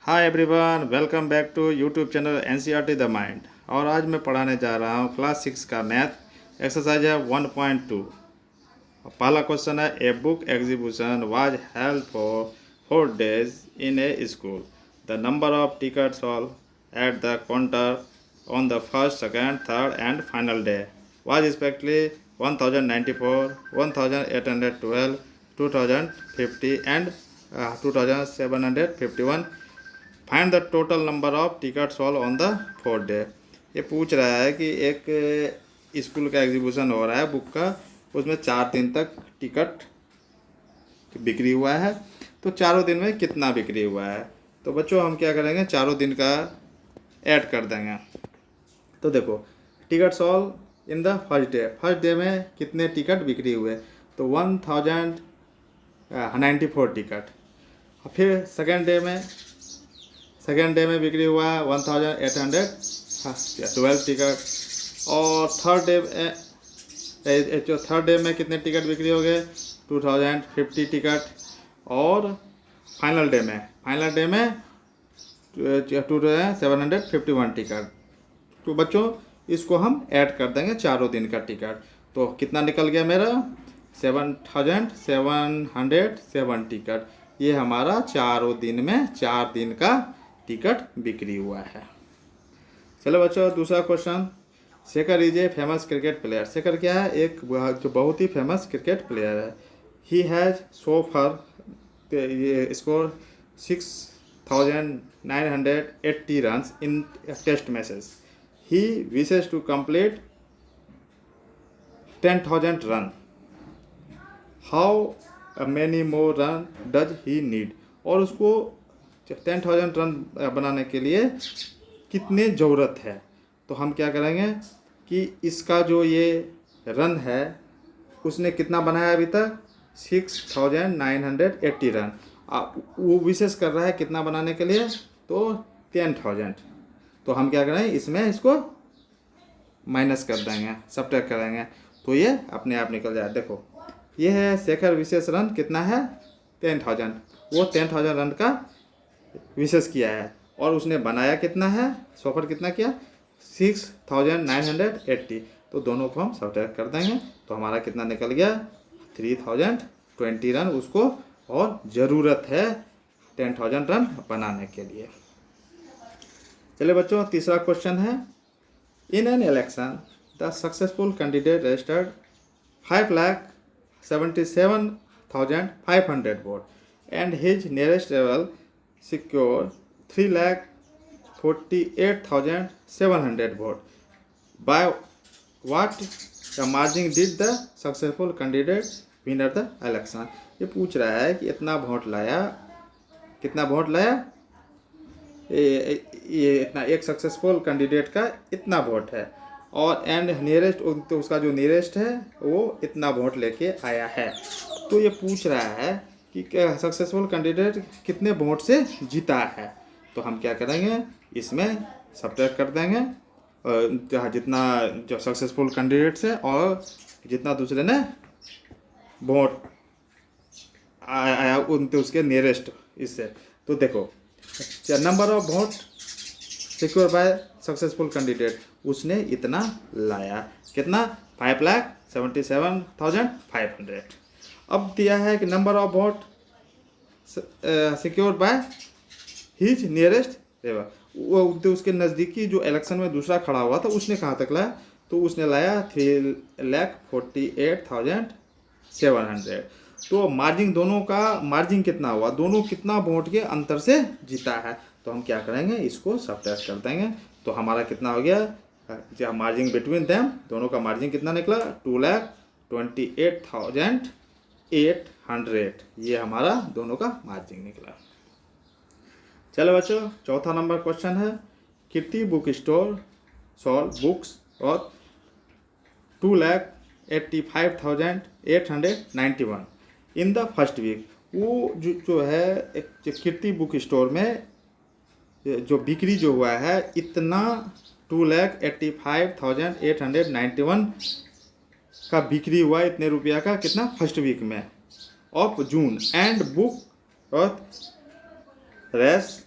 Hi everyone, welcome back to YouTube channel NCERT the mind. और आज मैं पढ़ाने जा रहा हूँ क्लास 6 का मैथ एक्सरसाइज है 1.2। पहला क्वेश्चन है, a book exhibition was held for 4 days in A school. The number of tickets all at the counter on the first, second, third and final day was respectively 1094, 1812, 2050 and 2751। Find the total number of ticket solve on the 4th day. ये पूछ रहा है कि एक school का exhibition हो रहा है बुक का, उसमें 4 दिन तक टिकट बिक्री हुआ है, तो चारों दिन में कितना बिक्री हुआ है। तो बच्चों हम क्या करेंगे, चारों दिन का ऐड कर देंगे। तो देखो, ticket solve in the first day में कितने टिकट बिक्री हुए, तो 1094 टिकट। फिर सेकेंड डे में बिक्री हुआ है 1812 टिकट। और थर्ड डे में कितने टिकट बिक्री हो गए, 2050 टिकट। और फाइनल डे में 2751 टिकट। तो बच्चों इसको हम ऐड कर देंगे, चारों दिन का टिकट। तो कितना निकल गया मेरा, 7707 टिकट। ये हमारा चारों दिन में 4 दिन का टिकट बिक्री हुआ है। चलो बच्चों, दूसरा question. Shekhar is a famous cricket player. Shekhar क्या है, एक जो बहुत ही फेमस क्रिकेट प्लेयर है। ही हैज़ सो फार ये score 6980 runs in test matches. He wishes to complete 10,000 run. How many more run does he need. और उसको 10,000 रन बनाने के लिए कितने ज़रूरत है। तो हम क्या करेंगे कि इसका जो ये रन है उसने कितना बनाया अभी तक, 6980 रन। वो विशेष कर रहा है कितना बनाने के लिए, तो 10,000। तो हम क्या करेंगे, इसमें इसको माइनस कर देंगे, सब्ट्रैक्ट करेंगे, तो ये अपने आप निकल जाए। देखो ये है शेखर विशेष रन कितना है, 10,000। वो 10,000 रन का विशेष किया है और उसने बनाया कितना है, सॉफर कितना किया, 6980। तो दोनों को हम सब्ट्रैक्ट कर देंगे, तो हमारा कितना निकल गया, 3020 रन उसको और ज़रूरत है 10,000 रन बनाने के लिए। चलिए बच्चों, तीसरा क्वेश्चन है, in an election the successful candidate registered 5,77,500 vote and his nearest reveal secure 3,48,700 vote. By what the margin did the successful candidate win the election? ये पूछ रहा है कि इतना वोट लाया, कितना वोट लाया, ये इतना, एक सक्सेसफुल कैंडिडेट का इतना वोट है, और एंड नियरेस्ट, तो उसका जो नियरेस्ट है वो इतना वोट लेके आया है। तो ये पूछ रहा है कि सक्सेसफुल कैंडिडेट कितने वोट से जीता है। तो हम क्या करेंगे, इसमें सब्ट्रैक्ट कर देंगे जितना जो सक्सेसफुल कैंडिडेट्स है और जितना दूसरे ने वोट आया उनके उसके नियरेस्ट इससे। तो देखो, number of vote secure by successful candidate, उसने इतना लाया, कितना, 5,77,500। अब दिया है कि number of vote secure by his nearest neighbour, वो उसके नज़दीकी जो इलेक्शन में दूसरा खड़ा हुआ था उसने कहाँ तक लाया, तो उसने लाया 3,48,700। तो मार्जिन, दोनों का मार्जिन कितना हुआ, दोनों कितना वोट के अंतर से जीता है। तो हम क्या करेंगे, इसको सब्ट्रैक्ट कर देंगे, तो हमारा कितना हो गया, जो मार्जिन बिटवीन देम, दोनों का मार्जिन कितना निकला, 2,28,800। ये हमारा दोनों का मार्जिन निकला। चलो बच्चों, चौथा नंबर क्वेश्चन है, कीर्ति बुक स्टोर सॉल्व बुक्स और 2,85,891 इन द फर्स्ट वीक। वो जो है कीर्ति बुक स्टोर में जो बिक्री जो हुआ है इतना 2,85,891 का बिक्री हुआ, इतने रुपया का, कितना, फर्स्ट वीक में ऑफ जून। एंड बुक और रेस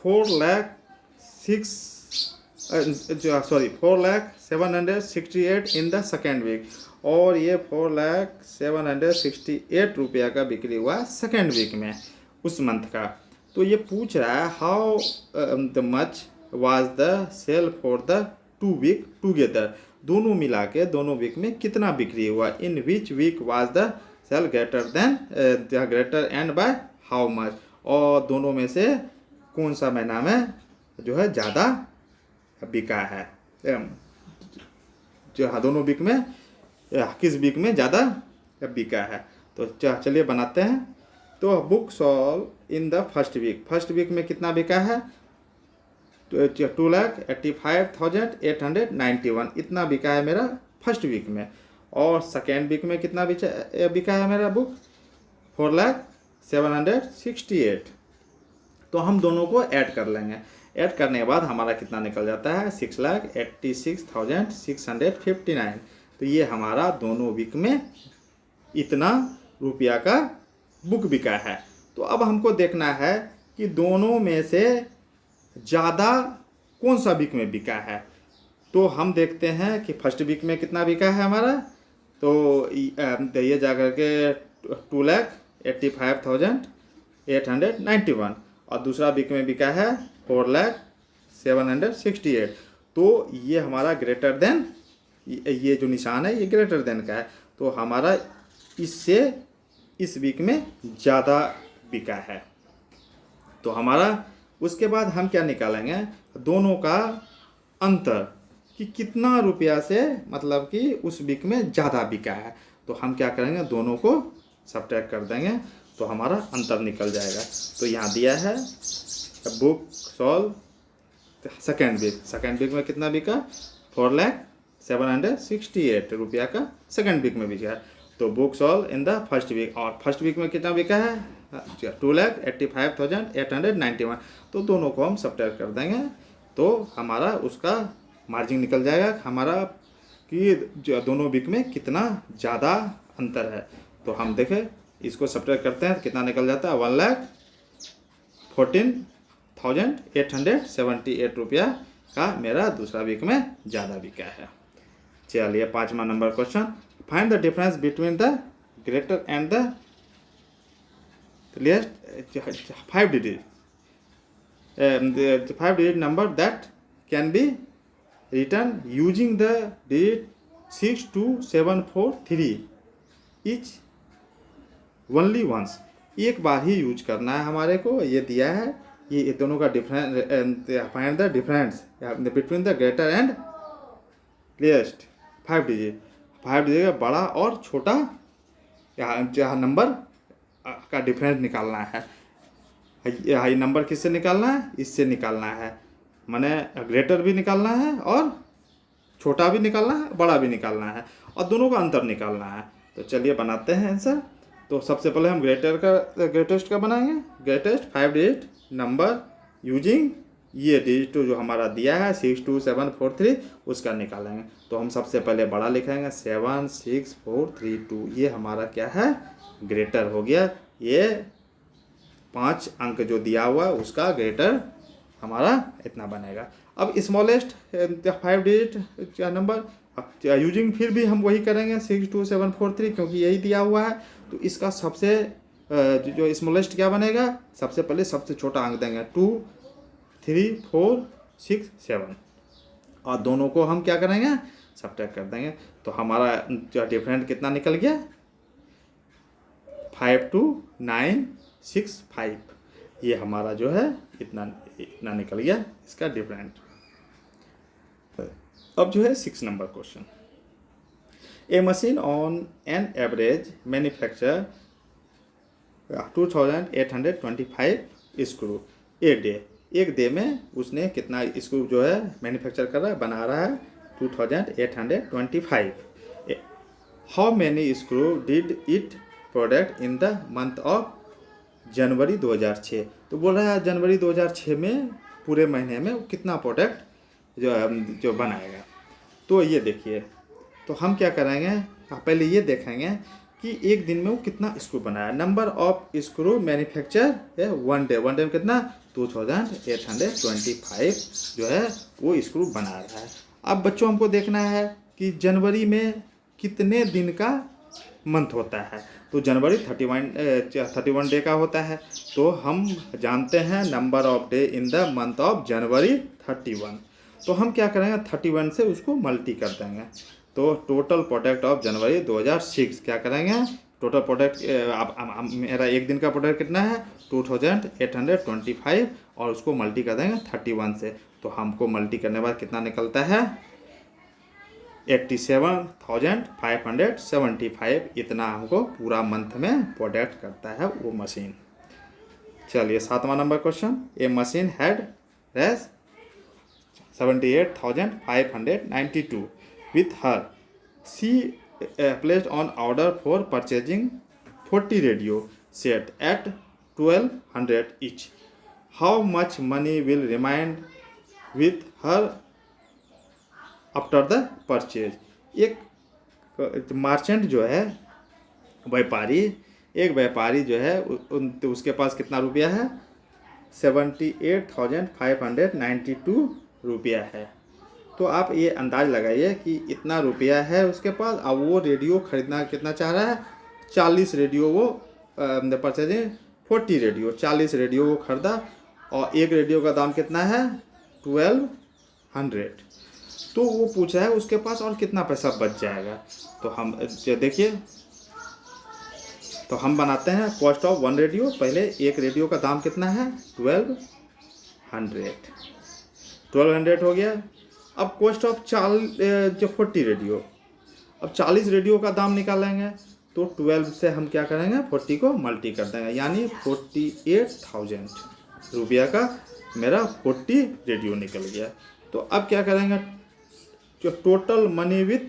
4,768 इन द सेकेंड वीक, और ये 4,768 रुपया का बिक्री हुआ सेकेंड वीक में उस मंथ का। तो ये पूछ रहा है how the much was the sale for the 2 week together, दोनों मिला के दोनों वीक में कितना बिक्री हुआ। In which week was the sale greater and by how much, और दोनों में से कौन सा महीना में जो है ज़्यादा बिका है, जो दोनों वीक में किस वीक में ज़्यादा बिका है। तो चलिए बनाते हैं। तो book sold in the first week में कितना बिका है, 2,85,891 इतना बिका है मेरा फर्स्ट वीक में। और सेकेंड वीक में कितना बिका है मेरा बुक, 4,768। तो हम दोनों को ऐड कर लेंगे। ऐड करने के बाद हमारा कितना निकल जाता है, 6,86,659। तो ये हमारा दोनों वीक में इतना रुपया का बुक बिका है। तो अब हमको देखना है कि दोनों में से ज़्यादा कौन सा वीक में बिका है। तो हम देखते हैं कि फर्स्ट वीक में कितना बिका है हमारा, तो ये जा कर के 2,85,891, और दूसरा वीक में बिका है 4,768। तो ये हमारा ग्रेटर देन, ये जो निशान है ये ग्रेटर देन का है, तो हमारा इससे इस वीक में ज़्यादा बिका है। तो हमारा उसके बाद हम क्या निकालेंगे, दोनों का अंतर कि कितना रुपया से मतलब कि उस वीक में ज़्यादा बिका है। तो हम क्या करेंगे, दोनों को सब्ट्रैक्ट कर देंगे तो हमारा अंतर निकल जाएगा। तो यहाँ दिया है बुक सॉल्व सेकेंड वीक में कितना बिका, 4,768 रुपया का सेकेंड वीक में बिका है। तो book sold in the first week, और फर्स्ट वीक में कितना बिका है, 2,85,891। तो दोनों को हम सब्ट्रैक्ट कर देंगे तो हमारा उसका मार्जिन निकल जाएगा हमारा कि दोनों वीक में कितना ज़्यादा अंतर है। तो हम देखें इसको सब्ट्रैक्ट करते हैं तो कितना निकल जाता है, 1,14,878 रुपया का मेरा दूसरा वीक में ज़्यादा बिका है। चलिए 5वां number question, find the difference between the greater and the least 5 digit the 5 digit number that can be written using the digit 62743 each only once। एक बार ही यूज करना है हमारे को, ये दिया है, ये दोनों का difference, find the difference between the greater and least 5 digit का बड़ा और छोटा यहाँ नंबर का डिफरेंस निकालना है। हाई नंबर किससे निकालना है, इससे निकालना है, माने ग्रेटर भी निकालना है और छोटा भी निकालना है, बड़ा भी निकालना है, और दोनों का अंतर निकालना है। तो चलिए बनाते हैं आंसर। तो सबसे पहले हम ग्रेटेस्ट का बनाएंगे, ग्रेटेस्ट 5 डिजिट नंबर यूजिंग ये डिजिट जो हमारा दिया है 62743 उसका निकालेंगे। तो हम सबसे पहले बड़ा लिखेंगे 76432, ये हमारा क्या है, ग्रेटर हो गया। ये 5 अंक जो दिया हुआ है उसका ग्रेटर हमारा इतना बनेगा। अब स्मॉलेस्ट 5 डिजिट नंबर यूजिंग फिर भी हम वही करेंगे 62743 क्योंकि यही दिया हुआ है। तो इसका सबसे जो स्मॉलेस्ट क्या बनेगा, सबसे पहले सबसे छोटा अंक देंगे 2 3 4 6 7, और दोनों को हम क्या करेंगे, सब्ट्रैक्ट कर देंगे। तो हमारा जो डिफरेंट कितना निकल गया, 52965, ये हमारा जो है इतना निकल गया इसका डिफरेंट। अब जो है 6 number question, a machine on an average manufacture 2825 screw a day, एक डे में उसने कितना स्क्रू जो है मैन्युफैक्चर कर रहा है, बना रहा है 2825। How many screw did it product in the month of January 2006। तो बोल रहा है जनवरी 2006 में पूरे महीने में कितना प्रोडक्ट जो बनाएगा। तो ये देखिए, तो हम क्या करेंगे, पहले ये देखेंगे कि एक दिन में वो कितना स्क्रू बनाया। नंबर ऑफ स्क्रू मैन्युफैक्चर है 1 डे, 1 डे में कितना 2825 जो है वो स्क्रू बना रहा है। अब बच्चों हमको देखना है कि जनवरी में कितने दिन का मंथ होता है। तो जनवरी 31 डे का होता है। तो हम जानते हैं number of day in the month of January 31। तो हम क्या करेंगे 31 से उसको मल्टी कर देंगे। तो टोटल प्रोडक्ट ऑफ जनवरी 2006 क्या करेंगे, टोटल प्रोडक्ट मेरा एक दिन का प्रोडक्ट कितना है 2825 और उसको मल्टी कर देंगे 31 से। तो हमको मल्टी करने के बाद कितना निकलता है 87,575। इतना हमको पूरा मंथ में प्रोडक्ट करता है वो मशीन। चलिए 7वां number question. A machine had race 78,592 with her. She placed on order for purchasing 40 radio set at 1200 each. How much money will remain with her after the purchase. एक merchant जो है व्यापारी, एक व्यापारी जो है तो उसके पास कितना रुपया है 78,592 रुपया है। तो आप ये अंदाज लगाइए कि इतना रुपया है उसके पास। अब वो रेडियो खरीदना कितना चाह रहा है 40 रेडियो वो परचेजिंग 40 रेडियो 40 रेडियो वो खरीदा और एक रेडियो का दाम कितना है 1200। तो वो पूछ रहा है उसके पास और कितना पैसा बच जाएगा। तो हम देखिए तो हम बनाते हैं कॉस्ट ऑफ 1 रेडियो। पहले एक रेडियो का दाम कितना है 1200 हो गया। अब कॉस्ट ऑफ 40 रेडियो, अब 40 रेडियो का दाम निकालेंगे तो 12 से हम क्या करेंगे 40 को मल्टी कर देंगे, यानी 48,000 रुपया का मेरा 40 रेडियो निकल गया। तो अब क्या करेंगे जो टोटल मनी विथ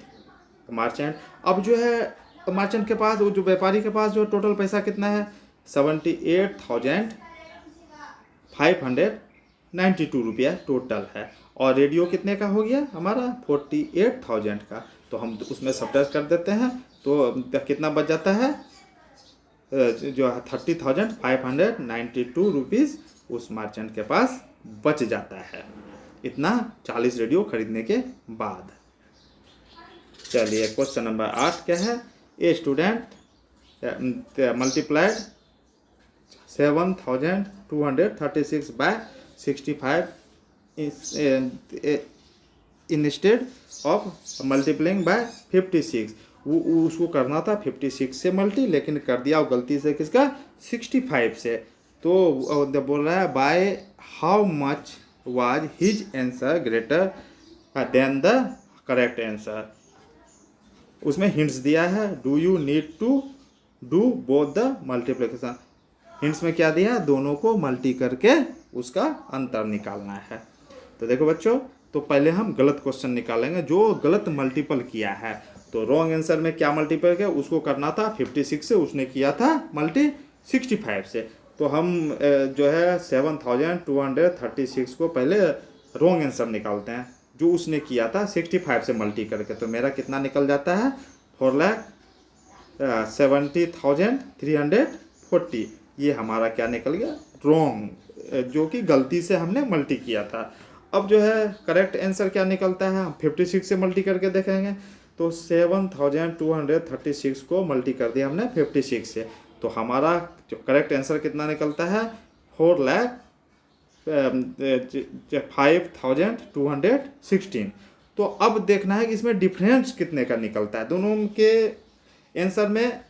मार्चेंट। अब जो है मार्चेंट के पास वो जो व्यापारी के पास जो टोटल पैसा कितना है 78,592 रुपया टोटल है और रेडियो कितने का हो गया हमारा 48,000 का। तो हम उसमें सब्ट्रैक्ट कर देते हैं तो कितना बच जाता है जो 30,592 रुपीज़ उस मार्चेंट के पास बच जाता है, इतना 40 रेडियो खरीदने के बाद। चलिए क्वेश्चन नंबर 8 क्या है। A student multiplied 7,236 by 65 instead of multiplying by 56। वो उसको करना था 56 से मल्टी, लेकिन कर दिया गलती से किसका 65 से। तो बोल रहा है bye how much was his answer greater than the correct answer। उसमें हिंट्स दिया है do you need to do both the multiplication। Hints में क्या दिया दोनों को मल्टी करके उसका अंतर निकालना है। तो देखो बच्चों तो पहले हम गलत क्वेश्चन निकालेंगे जो गलत मल्टीपल किया है। तो रॉन्ग आंसर में क्या मल्टीपल किया उसको करना था 56 से, उसने किया था मल्टी 65 से। तो हम जो है 7,236 को पहले रॉन्ग आंसर निकालते हैं जो उसने किया था 65 से मल्टी करके। तो मेरा कितना निकल जाता है 4,70,340। ये हमारा क्या निकल गया रॉन्ग, जो कि गलती से हमने मल्टी किया था। अब जो है करेक्ट आंसर क्या निकलता है हम 56 से मल्टी करके देखेंगे। तो 7,236 को मल्टी कर दिया हमने 56 से। तो हमारा जो करेक्ट आंसर कितना निकलता है 4,05,216। तो अब देखना है कि इसमें डिफरेंस कितने का निकलता है, दोनों के आंसर में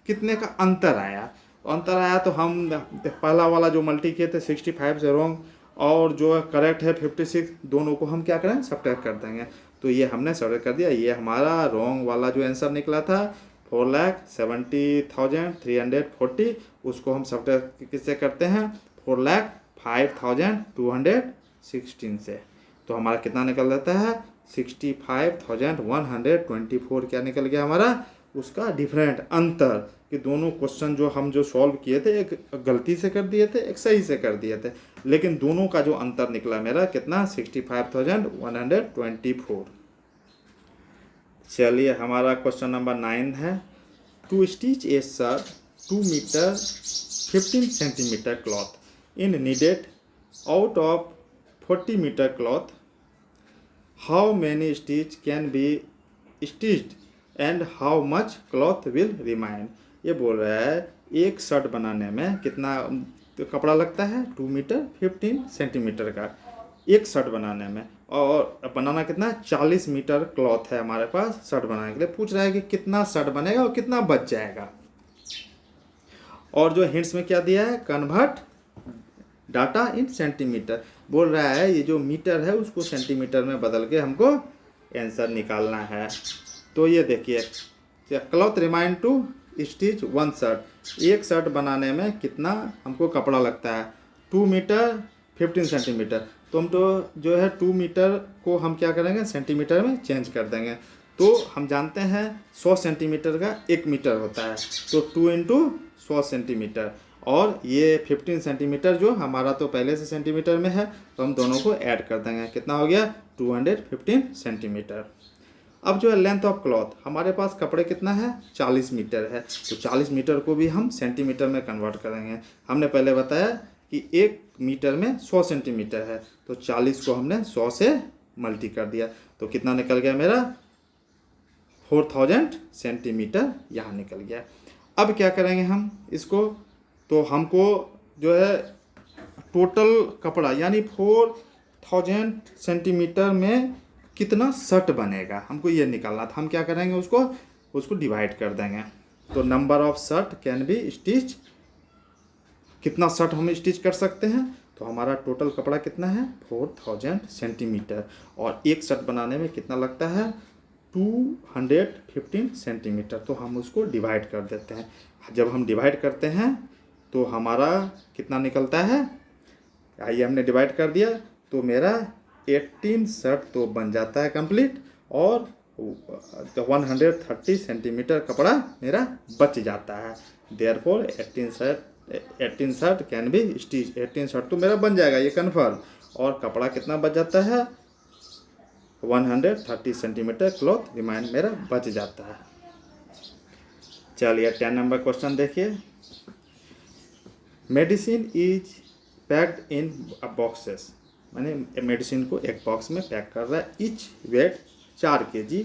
कितने का अंतर आया। अंतर आया तो हम पहला वाला जो मल्टी किए थे 65 से रॉन्ग और जो करेक्ट है 56, दोनों को हम क्या करें सब्ट्रैक्ट कर देंगे। तो ये हमने सब्ट्रैक्ट कर दिया। ये हमारा रॉन्ग वाला जो आंसर निकला था 4,70,340, उसको हम सब्ट्रैक्ट किससे करते हैं 4,05,216 से। तो हमारा कितना निकल जाता है 65,124 क्या निकल गया हमारा उसका डिफरेंट अंतर। कि दोनों क्वेश्चन जो हम जो सॉल्व किए थे एक गलती से कर दिए थे एक सही से कर दिए थे, लेकिन दोनों का जो अंतर निकला मेरा कितना 65,124। चलिए हमारा क्वेश्चन नंबर 9 है। To stitch a shirt 2 metre 15 centimetre cloth in needed out of 40 metre cloth, how many stitch can be stitched and how much cloth will remain. ये बोल रहा है एक शर्ट बनाने में कितना तो कपड़ा लगता है 2 मीटर 15 सेंटीमीटर का एक शर्ट बनाने में, और बनाना कितना 40 मीटर क्लॉथ है हमारे पास शर्ट बनाने के लिए। पूछ रहा है कि कितना शर्ट बनेगा और कितना बच जाएगा। और जो हिंट्स में क्या दिया है, कन्वर्ट डाटा इन सेंटीमीटर। बोल रहा है ये जो मीटर है उसको सेंटीमीटर में बदल के हमको आंसर निकालना है। तो ये देखिए, cloth remained to stitch 1 shirt, एक शर्ट बनाने में कितना हमको कपड़ा लगता है 2 मीटर 15 सेंटीमीटर। तो हम तो जो है 2 मीटर को हम क्या करेंगे सेंटीमीटर में चेंज कर देंगे। तो हम जानते हैं 100 सेंटीमीटर का 1 मीटर होता है, तो 2 इंटू 100 सेंटीमीटर, और ये 15 सेंटीमीटर जो हमारा तो पहले से सेंटीमीटर में है, तो हम दोनों को ऐड कर देंगे। कितना हो गया 215 सेंटीमीटर। अब जो है लेंथ ऑफ क्लॉथ, हमारे पास कपड़े कितना है 40 मीटर है, तो 40 मीटर को भी हम सेंटीमीटर में कन्वर्ट करेंगे। हमने पहले बताया कि 1 मीटर में 100 सेंटीमीटर है, तो 40 को हमने 100 से मल्टी कर दिया, तो कितना निकल गया मेरा 4000 सेंटीमीटर यहाँ निकल गया। अब क्या करेंगे हम इसको, तो हमको जो है टोटल कपड़ा यानी 4000 सेंटीमीटर में कितना शर्ट बनेगा हमको ये निकालना था। हम क्या करेंगे उसको डिवाइड कर देंगे। तो number of shirt can be stitch, कितना शर्ट हम स्टिच कर सकते हैं, तो हमारा टोटल कपड़ा कितना है 4000 सेंटीमीटर, और एक शर्ट बनाने में कितना लगता है 215 सेंटीमीटर। तो हम उसको डिवाइड कर देते हैं। जब हम डिवाइड करते हैं तो हमारा कितना निकलता है, आइए हमने डिवाइड कर दिया, तो मेरा 18 शर्ट तो बन जाता है कंप्लीट, और 130 सेंटीमीटर कपड़ा मेरा बच जाता है। Therefore 18 shirt can be stitch, 18 shirt तो मेरा बन जाएगा ये कन्फर्म, और कपड़ा कितना बच जाता है 130 सेंटीमीटर क्लॉथ रिमाइंड मेरा बच जाता है। चलिए 10 नंबर क्वेश्चन देखिए। Medicine is packed in boxes, मैंने मेडिसिन को एक बॉक्स में पैक कर रहा है। इच वेट 4 kg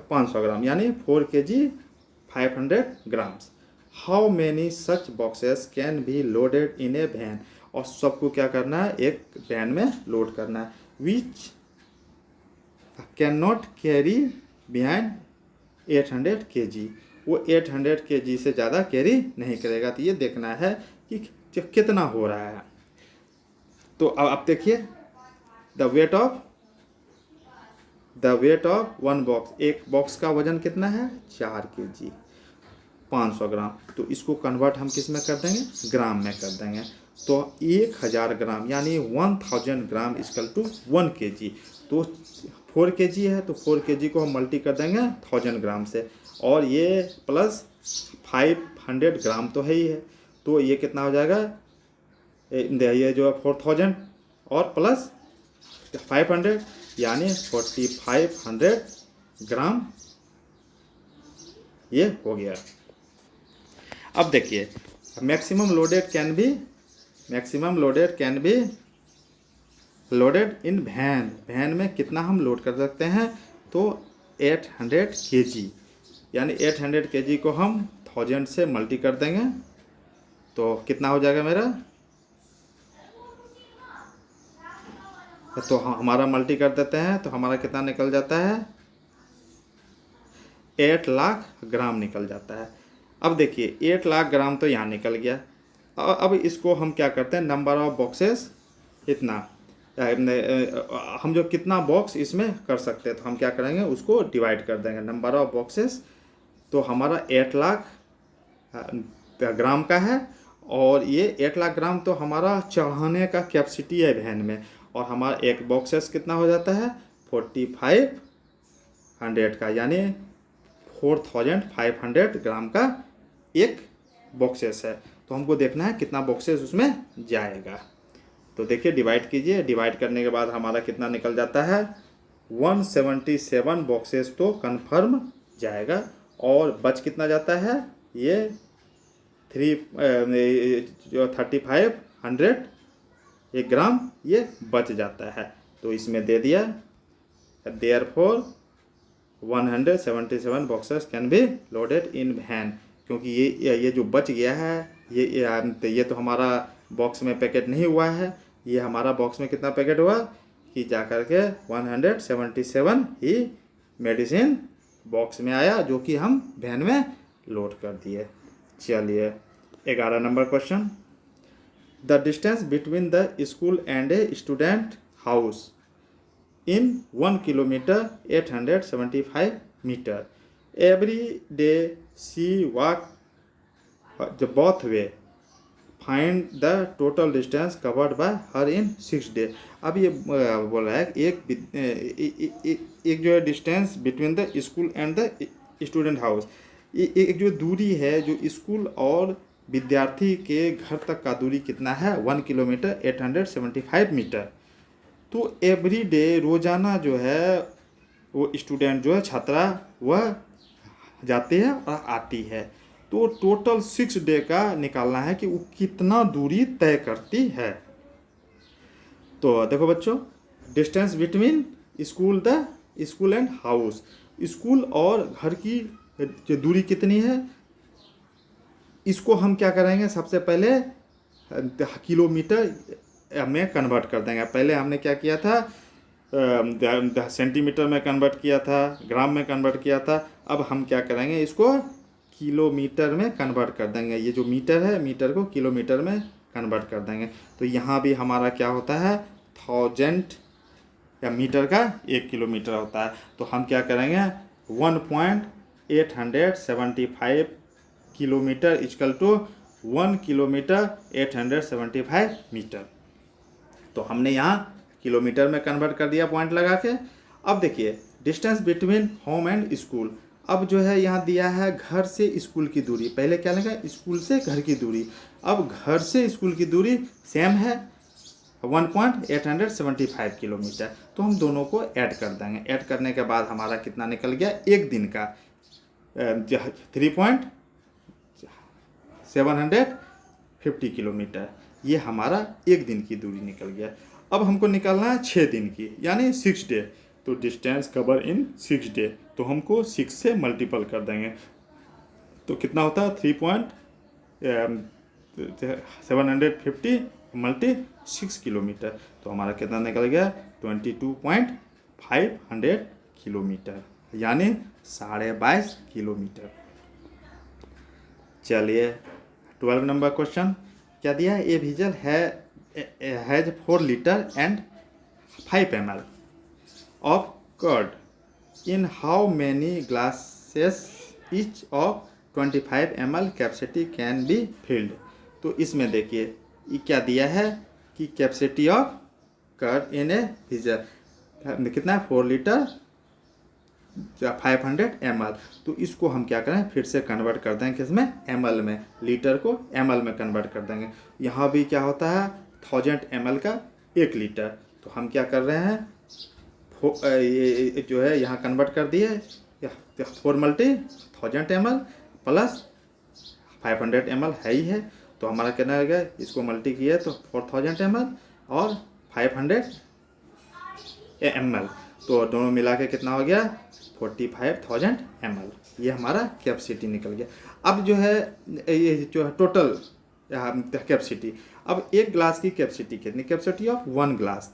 500 ग्राम यानी 4 kg 500 grams. How many such boxes can be loaded in a van, और सबको क्या करना है एक वैन में लोड करना है। Which can not carry behind 800 kg, वो 800 kg से ज़्यादा कैरी नहीं करेगा। तो ये देखना है कि कितना हो रहा है। तो अब आप देखिए द वेट ऑफ 1 बॉक्स, एक बॉक्स का वजन कितना है 4 kg 500 ग्राम। तो इसको कन्वर्ट हम किस में कर देंगे ग्राम में कर देंगे। तो 1000 ग्राम यानी 1000 ग्राम इक्वल टू 1 kg। तो 4 kg है तो 4 kg को हम मल्टी कर देंगे 1000 ग्राम से, और ये प्लस 500 ग्राम तो है ही है, तो ये कितना हो जाएगा ये जो 4000 और प्लस 500 यानी 4500 ग्राम ये हो गया। अब देखिए maximum loaded can be loaded in van, van में कितना हम लोड कर सकते हैं, तो 800 kg यानी 800 kg को हम 1000 से मल्टी कर देंगे, तो कितना हो जाएगा मेरा, तो हमारा मल्टी कर देते हैं तो हमारा कितना निकल जाता है 8 लाख ग्राम निकल जाता है। अब देखिए 8 लाख ग्राम तो यहाँ निकल गया। अब इसको हम क्या करते हैं नंबर ऑफ बॉक्सेस इतना, हम जो कितना बॉक्स इसमें कर सकते हैं, तो हम क्या करेंगे उसको डिवाइड कर देंगे नंबर ऑफ बॉक्सेस। तो हमारा 8 लाख ग्राम का है, और ये 8 लाख ग्राम तो हमारा चढ़ाने का कैपेसिटी है वैन में, और हमारा एक बॉक्सेस कितना हो जाता है 4500 का यानी 4500 ग्राम का एक बॉक्सेस है। तो हमको देखना है कितना बॉक्सेस उसमें जाएगा। तो देखिए डिवाइड कीजिए, डिवाइड करने के बाद हमारा कितना निकल जाता है 177 बॉक्सेस तो कन्फर्म जाएगा, और बच कितना जाता है, ये 3500 1 ग्राम ये बच जाता है। तो इसमें दे दिया therefore 177 boxes can be loaded in van, क्योंकि ये जो बच गया है ये तो हमारा बॉक्स में पैकेट नहीं हुआ है, ये हमारा बॉक्स में कितना पैकेट हुआ कि जा कर के 177 ही मेडिसिन बॉक्स में आया, जो कि हम वैन में लोड कर दिए। चलिए 11 number question, the distance between the school and a student house in 1 kilometer 875 meter. Every day she walk the both way. Find the total distance covered by her in 6 days. अब ये बोल रहा है एक जो है distance between the school and the student house, एक जो दूरी है जो स्कूल और विद्यार्थी के घर तक का दूरी कितना है 1 किलोमीटर 875 मीटर। तो एवरी डे रोज़ाना जो है वो स्टूडेंट जो है छात्रा वह जाती है और आती है, तो टोटल 6 डे का निकालना है कि वो कितना दूरी तय करती है। तो देखो बच्चों, distance between school and house, school और घर की जो दूरी कितनी है, इसको हम क्या करेंगे, सबसे पहले किलोमीटर में कन्वर्ट कर देंगे। पहले हमने क्या किया था, सेंटीमीटर में कन्वर्ट किया था, ग्राम में कन्वर्ट किया था। अब हम क्या करेंगे, इसको किलोमीटर में कन्वर्ट कर देंगे। ये जो मीटर है, मीटर को किलोमीटर में कन्वर्ट कर देंगे। तो यहाँ भी हमारा क्या होता है 1000 या मीटर का 1 किलोमीटर होता है। तो हम क्या करेंगे 1.875 kilometre equal to 1 kilometre 875 metre. तो हमने यहाँ किलोमीटर में कन्वर्ट कर दिया पॉइंट लगा के। अब देखिए distance between home and school, अब जो है यहाँ दिया है घर से स्कूल की दूरी, पहले क्या लगा स्कूल से घर की दूरी, अब घर से स्कूल की दूरी सेम है 1.875 किलोमीटर। तो हम दोनों को ऐड कर देंगे, ऐड करने के बाद हमारा कितना निकल गया एक दिन का 3.750 किलोमीटर, ये हमारा एक दिन की दूरी निकल गया। अब हमको निकालना है 6 दिन की, यानी 6 डे। तो डिस्टेंस कवर इन 6 डे, तो हमको 6 से मल्टीपल कर देंगे। तो कितना होता है 3.750 मल्टी 6 किलोमीटर, तो हमारा कितना निकल गया 22.500 किलोमीटर, यानी 22.5 किलोमीटर। चलिए 12 नंबर क्वेश्चन क्या दिया है, a vehicle has 4 litre and 5 ml of curd, in how many glasses each of 25 ml capacity can be filled। तो इसमें देखिए ये क्या दिया है कि capacity of curd in a vehicle कितना है 4 लीटर 500 ml। तो इसको हम क्या करें फिर से कन्वर्ट कर देंगे किसमें ml में, लीटर को ml में कन्वर्ट कर देंगे। यहाँ भी क्या होता है 1000 ml का 1 लीटर। तो हम क्या कर रहे हैं ये जो है यहाँ कन्वर्ट कर दिए 4 मल्टी 1000 ml प्लस 500 ml है ही है। तो हमारा कितना हो गया, इसको मल्टी किया तो 4000 ml और 500 ml, तो दोनों मिला के कितना हो गया 45,000 ml। ये हमारा कैपेसिटी निकल गया। अब जो है ये जो है टोटल कैपेसिटी, अब एक ग्लास की कैपेसिटी कितनी, कैपेसिटी ऑफ 1 ग्लास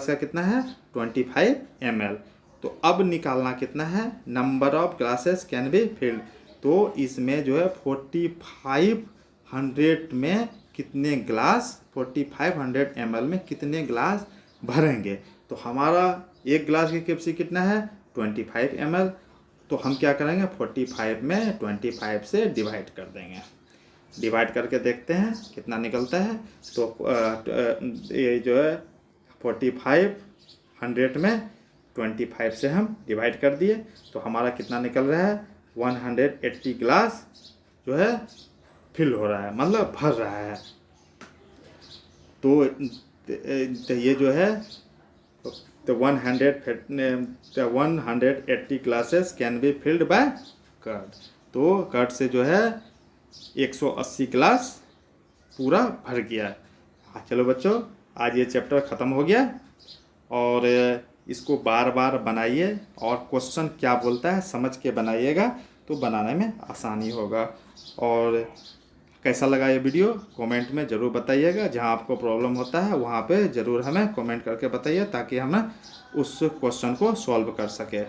का कितना है 25 ml। तो अब निकालना कितना है number of glasses can be field. तो इसमें जो है 4500 में कितने ग्लास 4500 ml में कितने ग्लास भरेंगे। तो हमारा एक ग्लास की कैपेसिटी कितना है 25 ml। तो हम क्या करेंगे 45 में 25 से डिवाइड कर देंगे, डिवाइड करके देखते हैं कितना निकलता है। तो ये जो है 4500 में 25 से हम डिवाइड कर दिए, तो हमारा कितना निकल रहा है 180 ग्लास जो है फिल हो रहा है, मतलब भर रहा है। तो ये जो है तो 180 glasses can be filled by curd. तो कर्ड से जो है 180 क्लास पूरा भर गया। हाँ चलो बच्चों, आज ये चैप्टर ख़त्म हो गया और इसको बार बार बनाइए और क्वेश्चन क्या बोलता है समझ के बनाइएगा तो बनाने में आसानी होगा। और कैसा लगा ये वीडियो कमेंट में ज़रूर बताइएगा। जहाँ आपको प्रॉब्लम होता है वहाँ पे ज़रूर हमें कमेंट करके बताइए ताकि हम उस क्वेश्चन को सॉल्व कर सके।